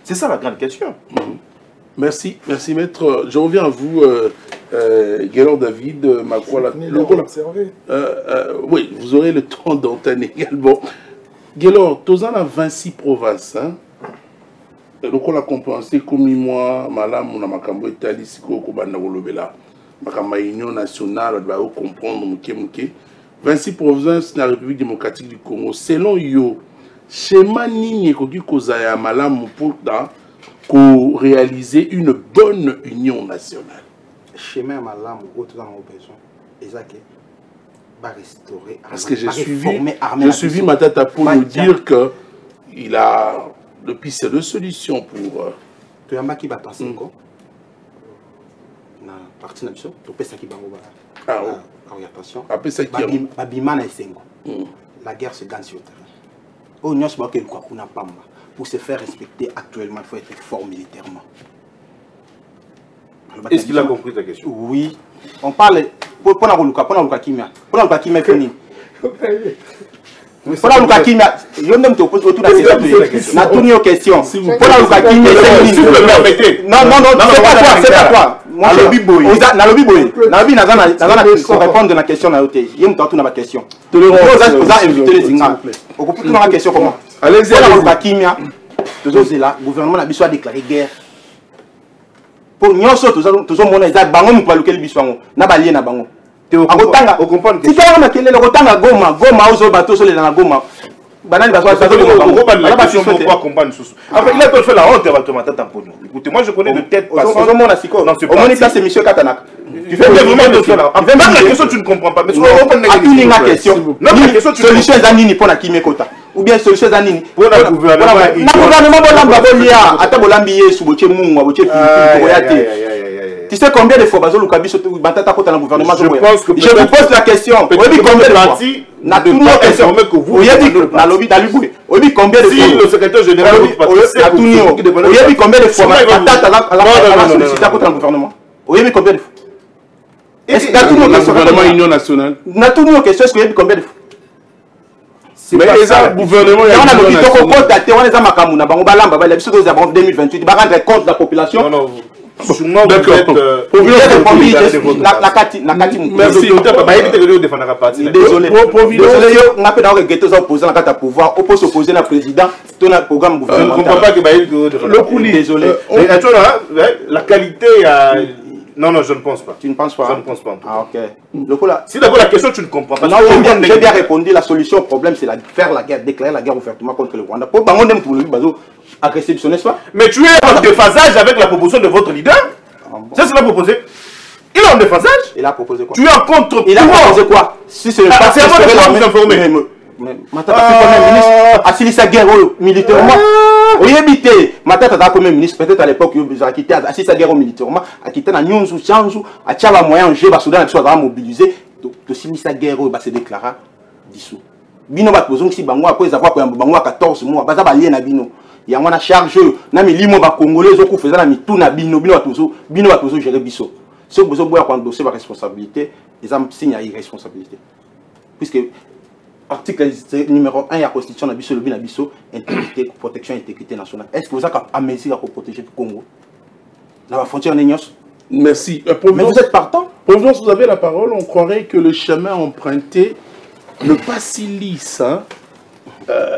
C'est ça la grande question. Merci, merci maître. Je reviens à vous, Guélor David, Makwala. Oui, vous aurez le temps d'entendre également. Guélor, tu as 26 provinces. Hein? Donc on a compensé comme moi, Malam, on a makambo Italie, Siko, Kobanda, Wolobela. Makamba Union nationale, on doit comprendre, Mouké. 26 provinces dans la République démocratique du Congo. Selon yo, schéma nini koki kozaya Malam pour réaliser une bonne union nationale. Schéma Malam, autre dans nos besoins. Exact. Va restaurer. Parce que j'ai suivi ma tata pour nous dire que il a le piste de solution pour. Tu as qui va passer encore. Na partie de l'option, tu peux ça qui va au ah oui. Attention. Après ça qui Babimana et Sengo. La guerre se gagne sur le terrain. Oh, nous sommes pour se faire respecter actuellement, il faut être fort militairement. Est-ce qu'il a compris ta question? Oui. On parle. Pour la Kimia. Pour la Kimia fini. Pour la Kimia, je ne te pose autour de la question. Na tourné aux questions. Pour la Kimia, si vous le permettez. Non, c'est pas toi, c'est pas toi. Moi, je suis boy. Na lobby boy. Na lobby pour répondre à la question na yoté. Yem toi na ma question. Vous avez invité les Zinga. On peut plus la question comment? Allez-y. Pour la Kimia, toujours là, le gouvernement a besoin de déclarer guerre. Pour nous tous on est bango nous lequel biswango na balié na bango akotanga okomprendre si kala na kele lokotanga goma ozo bateau sur les na goma banani baswa ça pourquoi comprendre sous enfin il a pas fait la honte à votre matata pour nous. Écoutez, moi je connais de tête passant au monde siko dans ce place c'est monsieur Katanaka. Tu fais vraiment de cela. En fait la question tu ne comprends pas mais tu comprends la question. La question solution za nini pour na kimekota ou bien solution za nini pour le gouvernement. Na gouvernement bolamba bolia ata bolambi yesu boche mungu boche philippe. Tu sais combien de fois Bazou Lukabi Batata dans le gouvernement? Je vous pose la question. Oui, combien de fois? Na tout nos questions que vous. Oui, na lobby d'Aliboué. Oui, combien de fois? Si le secrétaire général a tout nié. Oui, combien de fois? Batata la sollicité contre le gouvernement. Oui, combien de fois? Est-ce que tout nos questions gouvernement Union nationale? Na tout nos questions, est-ce que combien de fois? Mais les gouvernements, on a le petit compte daté, on les a makamuna, on va l'amba, il y a des choses en 2028, il va rendre compte de la population. Non, non. D'accord. Désolé. On a fait dans le ghetto opposant à la pouvoir, on peut s'opposer à président, dans le programme gouvernemental. Je ne comprends pas que le coulis. Désolé. La qualité. Non, non, je ne pense pas. Tu ne penses pas? Je ne pense pas. Ah, ok. Si d'abord la question, tu ne comprends pas. Non, j'ai bien répondu. La solution au problème, c'est faire la guerre, déclarer la guerre ouvertement contre le Rwanda. Pour agressif, n'est-ce pas? Mais tu es en déphasage avec la proposition de votre leader. C'est ce qu'il a proposé. Il est en déphasage. Il a proposé quoi? Tu es en contre. Il a proposé quoi? Si c'est le pas c'est moi vous informer. Mais Matata, Premier ministre, assili sa guerre militairement. Oui, éviter. Matata, Premier ministre, peut-être à l'époque, il a quitté, assili sa guerre militairement, a quitté la Nyonzu, Chanzu, a tchava moyen, j'ai Soudan, qui soit mobilisé, de assili sa guerre, il se déclara dissous. Bino va poser si bango après avoir 14 mois, baza ba lien na bino. Il y a une charge, na mi limo ba congolais zo ku faisant na mi tout na bino va toujours gérer biso. Ce que vous avez quand dossier la responsabilité, ils ont signe à irresponsabilité. Puisque article numéro 1 de la constitution na biso le bin na biso intégrité protection intégrité nationale. Est-ce que vous avez à mesure pour protéger le Congo? Dans la frontière Nignos. Merci. Mais vous êtes partant? Providence, vous avez la parole, on croirait que le chemin emprunté n'est pas si lisse, hein,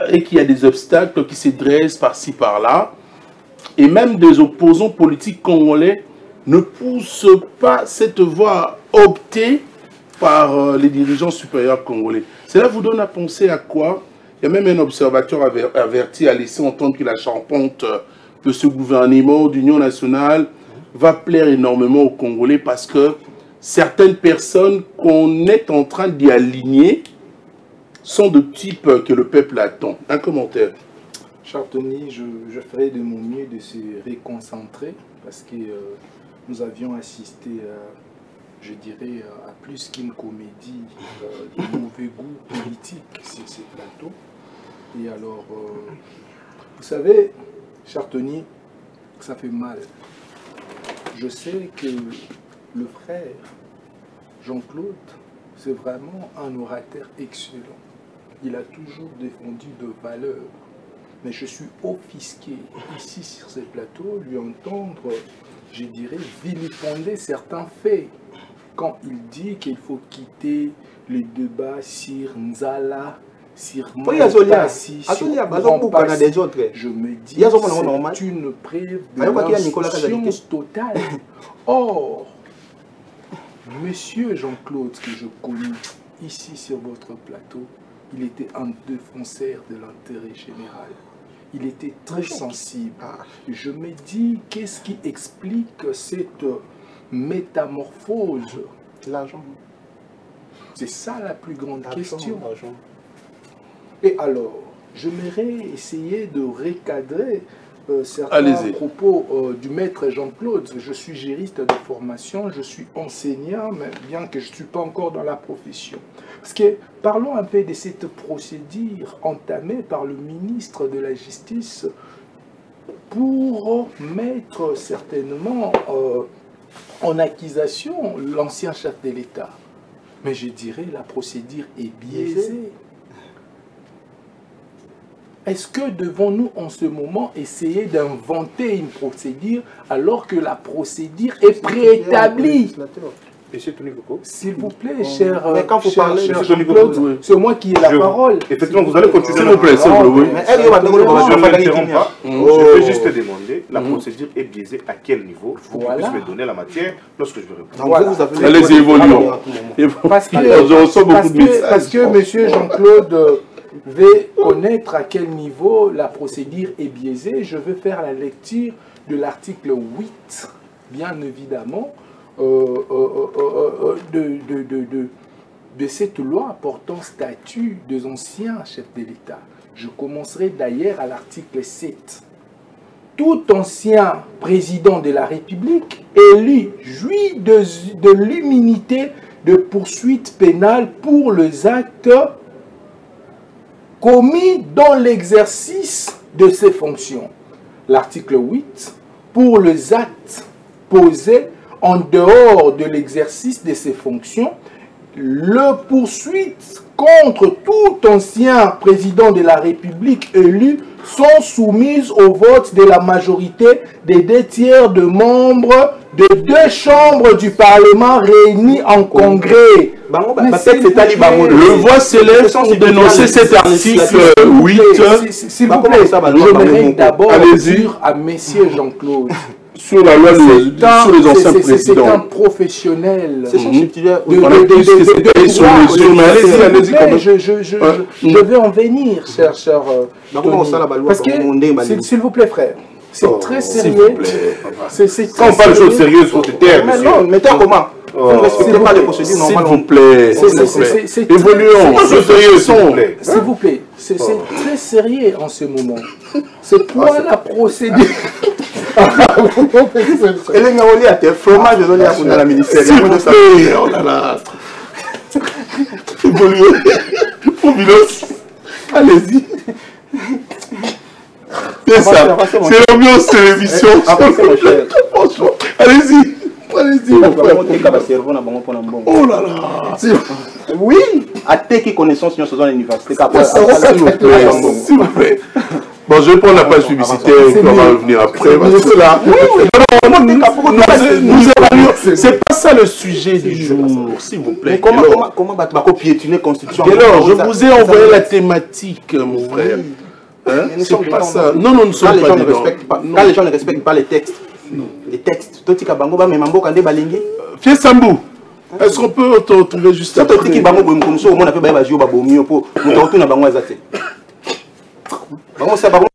et qu'il y a des obstacles qui se dressent par-ci, par-là, et même des opposants politiques congolais ne poussent pas cette voie optée par les dirigeants supérieurs congolais. Cela vous donne à penser à quoi? Il y a même un observateur averti à laisser entendre que la charpente de ce gouvernement d'union nationale va plaire énormément aux Congolais parce que certaines personnes qu'on est en train d'y aligner sont de type que le peuple attend. Un commentaire. Cher Tony, je ferai de mon mieux de se réconcentrer parce que nous avions assisté à, je dirais, à plus qu'une comédie de mauvais goût politique sur ces plateaux. Et alors, vous savez, cher Tony, ça fait mal. Je sais que le frère Jean-Claude, c'est vraiment un orateur excellent. Il a toujours défendu de valeurs. Mais je suis offusqué ici sur ces plateaux, lui entendre, je dirais, vilipender certains faits. Quand il dit qu'il faut quitter le débat sur Nzala, sur Mapassi, sur Kouampassi, je me dis que c'est une preuve de l'insouciance totale. Or, Monsieur Jean-Claude, que je connais ici sur votre plateau, il était un défenseur de l'intérêt général. Il était très sensible. Je me dis, qu'est-ce qui explique cette métamorphose? L'argent. C'est ça la plus grande question. Et alors, j'aimerais essayer de recadrer certains propos du maître Jean-Claude. Je suis juriste de formation, je suis enseignant, mais bien que je ne suis pas encore dans la profession. Parce que parlons un peu de cette procédure entamée par le ministre de la Justice pour mettre certainement en accusation l'ancien chef de l'État. Mais je dirais la procédure est biaisée. Est-ce que devons-nous en ce moment essayer d'inventer une procédure alors que la procédure est préétablie? S'il vous plaît, cher Jean-Claude, c'est moi qui ai la parole. Effectivement, vous allez continuer. S'il vous plaît, s'il vous plaît. Je ne m'interromps pas. Je vais juste te demander, la procédure est biaisée à quel niveau? Il faut que tu puisses me donner la matière lorsque je vais répondre. Allez-y, évoluons. Parce que monsieur Jean-Claude veut connaître à quel niveau la procédure est biaisée. Je vais faire la lecture de l'article 8, bien évidemment, de cette loi portant statut des anciens chefs de l'État. Je commencerai d'ailleurs à l'article 7. Tout ancien président de la République élu jouit de l'immunité de poursuite pénale pour les actes commis dans l'exercice de ses fonctions. L'article 8, pour les actes posés en dehors de l'exercice de ses fonctions, le poursuite contre tout ancien président de la République élu sont soumises au vote de la majorité des 2/3 de membres de 2 chambres du Parlement réunis en congrès. Le voix s'élève pour dénoncer cet article 8. S'il vous plaît, j'aimerais d'abord dire à Monsieur Jean-Claude. Sur la loi sur les anciens présidents. C'est un professionnel. C'est son subsidiaire. Je vais en venir, cher parce que, s'il vous plaît, frère, c'est très sérieux. Quand on parle de choses sérieuses, il faut te taire. Mais non, mettez en comment? Vous ne respectez pas les procédures normales. S'il vous plaît. Évoluons. S'il vous plaît. C'est très sérieux en ce moment. C'est quoi la procédure? Fromage de la ministère. Oh là là. Évoluons. Allez-y. C'est ça. C'est l'ambiance de l'émission. Allez-y. Allez-y. Oh là là. Oui. À tes connaissances, nous sommes à l'université. S'il vous plaît. Bon, je vais prendre la page publicitaire et on va revenir après. C'est pas ça le sujet du jour, s'il vous plaît. Comment piétiner la Constitution? Alors, je vous ai envoyé la thématique, mon frère. C'est pas ça. Non, nous ne sommes pas dedans. Quand les gens ne respectent pas les textes, Fier Sambou, est-ce qu'on peut te retrouver juste après? Vamos